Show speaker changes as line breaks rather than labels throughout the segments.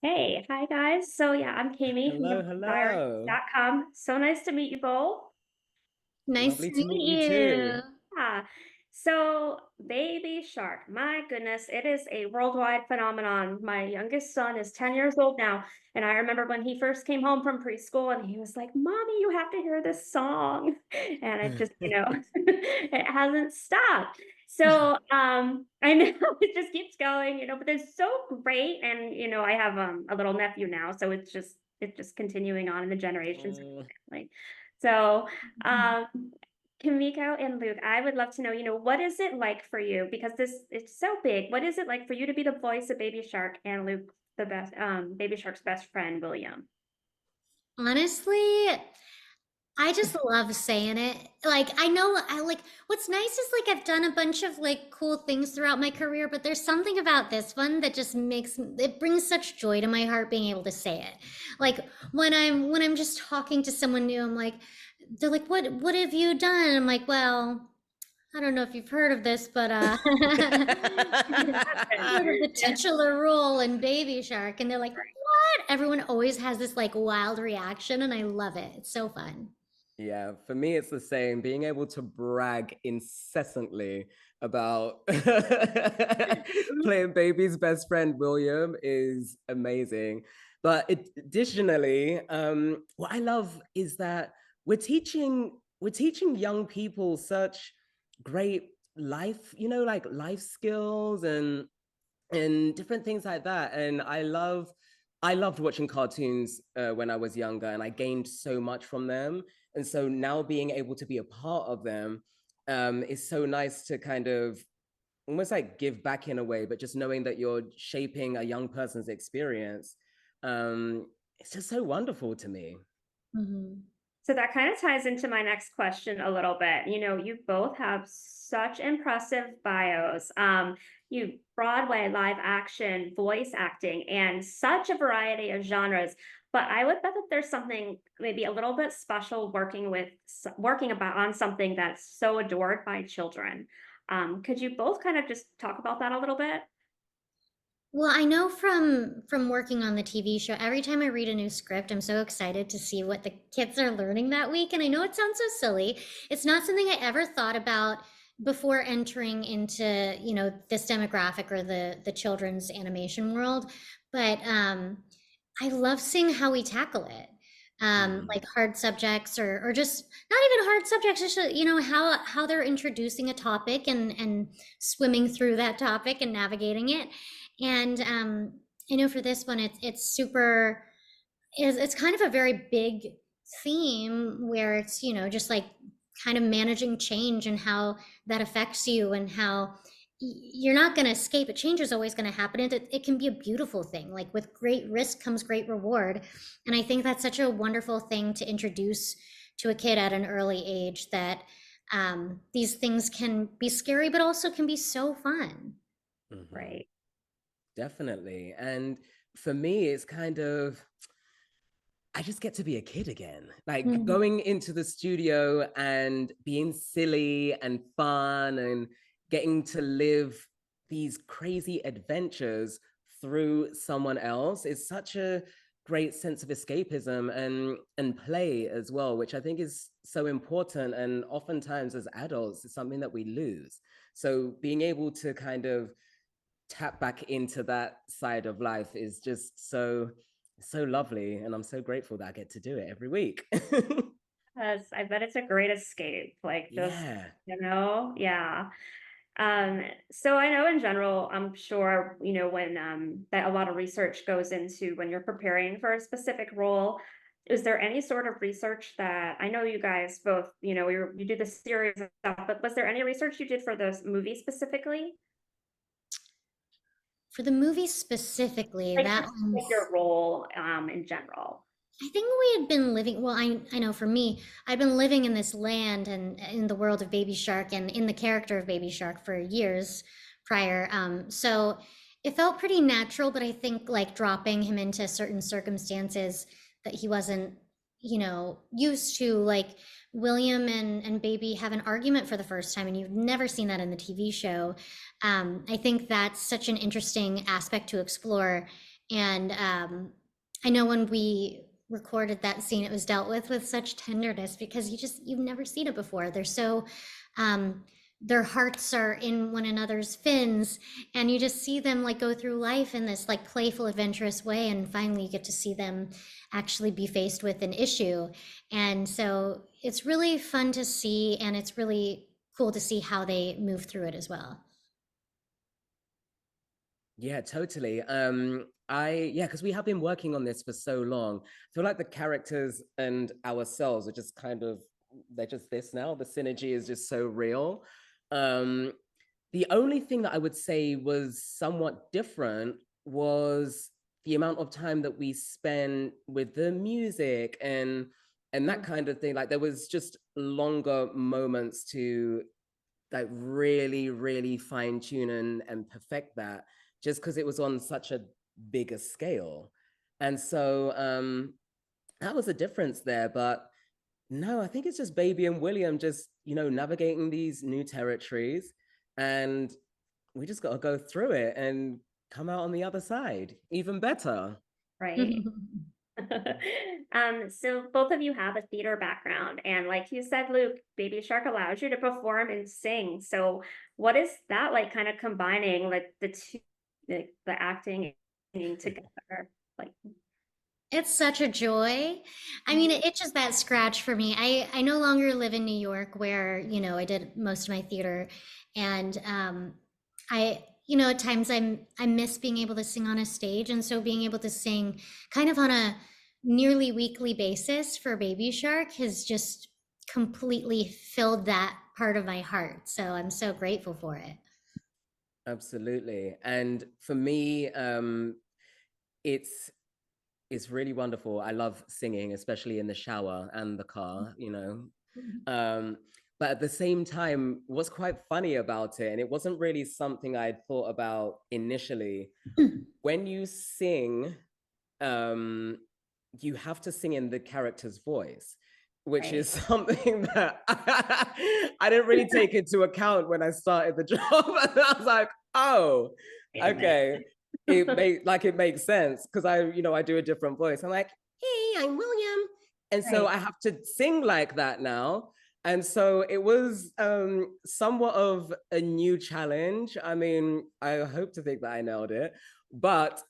Hey, hi guys. So yeah, I'm Kami from
Hello, hello.
youngblood.com. So nice to meet you both.
Nice
Lovely
to
to meet you
meet you.
too.
Yeah. So Baby Shark, my goodness, it is a worldwide phenomenon. My youngest son is 10 years old now, and I remember when he first came home from preschool and he was like, "Mommy, you have to hear this song." And it just, it hasn't stopped. So I know it just keeps going, but they're so great. And I have a little nephew now, so it's just continuing on in the generations of
Oh,
the family. So um Kimiko and Luke, I would love to know, what is it like for you? Because it's so big. What is it like for you to be the voice of Baby Shark and Luke, the best, Baby Shark's best friend, William?
Honestly, I just love saying it. Like, I know what's nice is like I've done a bunch of like cool things throughout my career, but there's something about this one that just makes it brings such joy to my heart being able to say it. Like when I'm just talking to someone new, I'm like, they're like, what have you done? I'm like, well, I don't know if you've heard of this, but sort of the
Yeah.
titular role in Baby Shark, and they're like, "What?" Everyone always has this like wild reaction, and I love it. It's so fun.
yeah, for me, it's the same. Being able to brag incessantly about playing baby's best friend, William, is amazing. But additionally, what I love is that we're teaching young people such great life, like life skills and different things like that. And I loved watching cartoons when I was younger, and I gained so much from them. And so now being able to be a part of them is so nice to kind of almost like give back in a way, but just knowing that you're shaping a young person's experience, it's just so wonderful to me.
Hmm.
So that kind of ties into my next question a little bit. You both have such impressive bios. You Broadway, live action, voice acting, and such a variety of genres. But I would bet that there's something maybe a little bit special working about on something that's so adored by children. Could you both kind of just talk about that a little bit?
Well, I know from working on the TV show, every time I read a new script, I'm so excited to see what the kids are learning that week. And I know it sounds so silly. It's not something I ever thought about before entering into, this demographic or the children's animation world. But I love seeing how we tackle it.
Mm.
Like hard subjects or just not even hard subjects, just how they're introducing a topic and swimming through that topic and navigating it. And I know for this one, it's kind of a very big theme where it's just like kind of managing change and how that affects you and how you're not going to escape it. Change is always going to happen, and it can be a beautiful thing. Like with great risk comes great reward, and I think that's such a wonderful thing to introduce to a kid at an early age, that these things can be scary but also can be so fun.
Hmm.
Right.
Definitely. And for me, it's kind of I just get to be a kid again. Like
Mhm.
going into the studio and being silly and fun and getting to live these crazy adventures through someone else is such a great sense of escapism and play as well, which I think is so important. And oftentimes as adults, it's something that we lose. So being able to kind of tap back into that side of life is just so lovely, and I'm so grateful that I get to do it every week.
Yes, I bet it's a great escape. Like just,
Yeah.
yeah. Um, so I know in general, I'm sure, when that a lot of research goes into when you're preparing for a specific role. Is there any sort of research that I know you guys both, you do the series and stuff, but was there any research you did for this movie specifically?
For the movie specifically,
Like
that
just like
one's,
your role in general.
I think we had been living, well, I know for me, I'd been living in this land and in the world of Baby Shark and in the character of Baby Shark for years prior. So it felt pretty natural, but I think like dropping him into certain circumstances that he wasn't, used to, like William and Baby have an argument for the first time, and you've never seen that in the TV show. I think that's such an interesting aspect to explore And I know when we recorded that scene, it was dealt with such tenderness because you've never seen it before. They're so um, their hearts are in one another's fins, and you just see them like go through life in this like playful, adventurous way, and finally you get to see them actually be faced with an issue. And so it's really fun to see, and it's really cool to see how they move through it as well.
Yeah, totally. Yeah, because we have been working on this for so long. I feel like the characters and ourselves are just kind of, they're just this now. The synergy is just so real. Um, the only thing that I would say was somewhat different was the amount of time that we spent with the music and that kind of thing. Like there was just longer moments to like really, really fine tune and perfect that just because it was on such a bigger scale. And so that was a difference there. But no, I think it's just Baby and William just, navigating these new territories. And we just got to go through it and come out on the other side even better.
Right. So both of you have a theater background, and like you said, Luke, Baby Shark allows you to perform and sing. So what is that like, kind of combining like the two, the acting and singing together? Like,
It's such a joy. I mean, it itches that scratch for me. I no longer live in New York where, I did most of my theater. And at times I miss being able to sing on a stage. And so being able to sing kind of on a nearly weekly basis for Baby Shark has just completely filled that part of my heart. So I'm so grateful for it.
Absolutely. And for me, it's it's really wonderful. I love singing, especially in the shower and the car. Um, but at the same time, what's quite funny about it, and it wasn't really something I'd thought about initially, when you sing, um, you have to sing in the character's voice, which is
right.
something that I didn't really take into account when I started the job. And I was like, oh,
Wait a minute.
okay. It makes sense because I do a different voice. I'm like, hey, I'm William. And so
Right.
I have to sing like that now. And so it was somewhat of a new challenge. I mean, I hope to think that I nailed it, but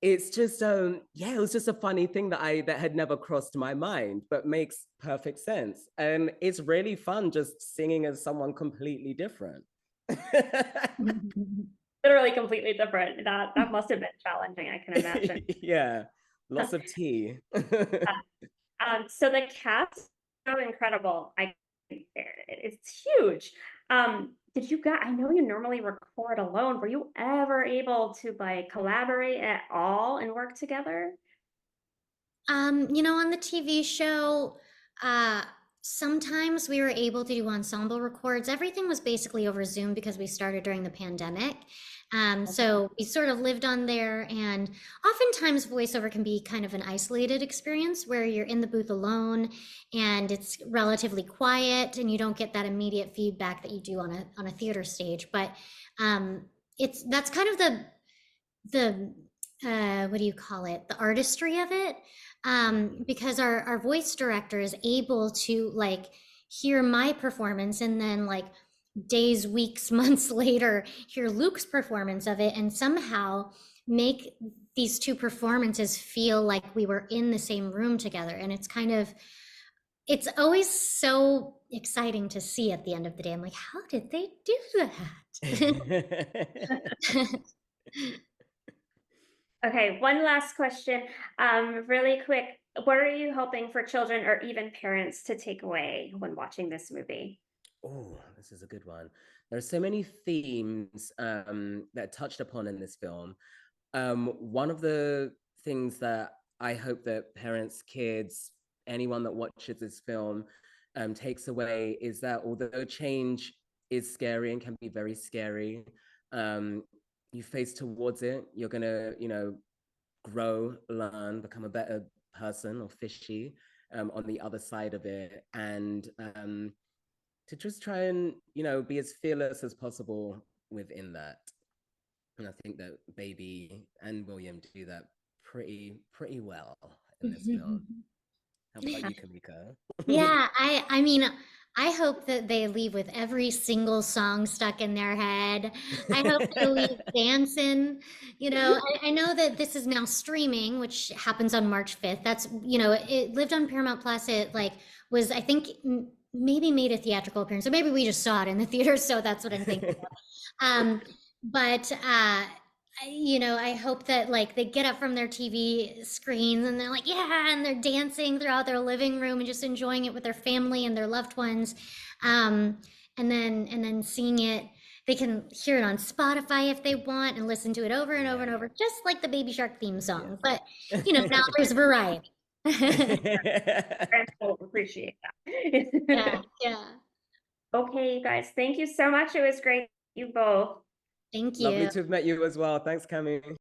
it's just yeah, it was just a funny thing that had never crossed my mind, but makes perfect sense. And it's really fun just singing as someone completely different.
Literally completely different. That must have been challenging, I can imagine.
Yeah, lots of tea.
So the cast is so incredible. It's huge. Did you guys, I know you normally record alone. Were you ever able to like collaborate at all and work together?
On the TV show, uh, sometimes we were able to do ensemble records. Everything was basically over Zoom because we started during the pandemic. So we sort of lived on there, and oftentimes voiceover can be kind of an isolated experience where you're in the booth alone and it's relatively quiet and you don't get that immediate feedback that you do on a theater stage. But that's kind of the what do you call it, the artistry of it, because our voice director is able to like hear my performance and then like days, weeks, months later hear Luke's performance of it and somehow make these two performances feel like we were in the same room together. And it's always so exciting to see at the end of the day. I'm like, how did they do that?
Okay, one last question. Really quick. What are you hoping for children or even parents to take away when watching this movie?
Oh, this is a good one. There are so many themes that are touched upon in this film. One of the things that I hope that parents, kids, anyone that watches this film takes away is that although change is scary and can be very scary, um, you face towards it, you're gonna, grow, learn, become a better person or fishy on the other side of it. And to just try and, be as fearless as possible within that. And I think that Baby and William do that pretty well in this film. How about you, Kamiko?
Yeah, I mean, I hope that they leave with every single song stuck in their head. I hope they leave dancing. You know, I know that this is now streaming, which happens on March 5th. That's, you know, it lived on Paramount Plus. It like was, I think, maybe made a theatrical appearance, or maybe we just saw it in the theater, so that's what I'm thinking of. But you know, I hope that like they get up from their TV screens and they're like, yeah, and they're dancing throughout their living room and just enjoying it with their family and their loved ones. And then seeing it, they can hear it on Spotify if they want and listen to it over and over and over, just like the Baby Shark theme song. But you know, now there's variety.
I so appreciate that.
Yeah, yeah.
Okay, you guys, thank you so much. It was great. You both.
Thank
Lovely
you.
to have met you as well. Thanks, Cami.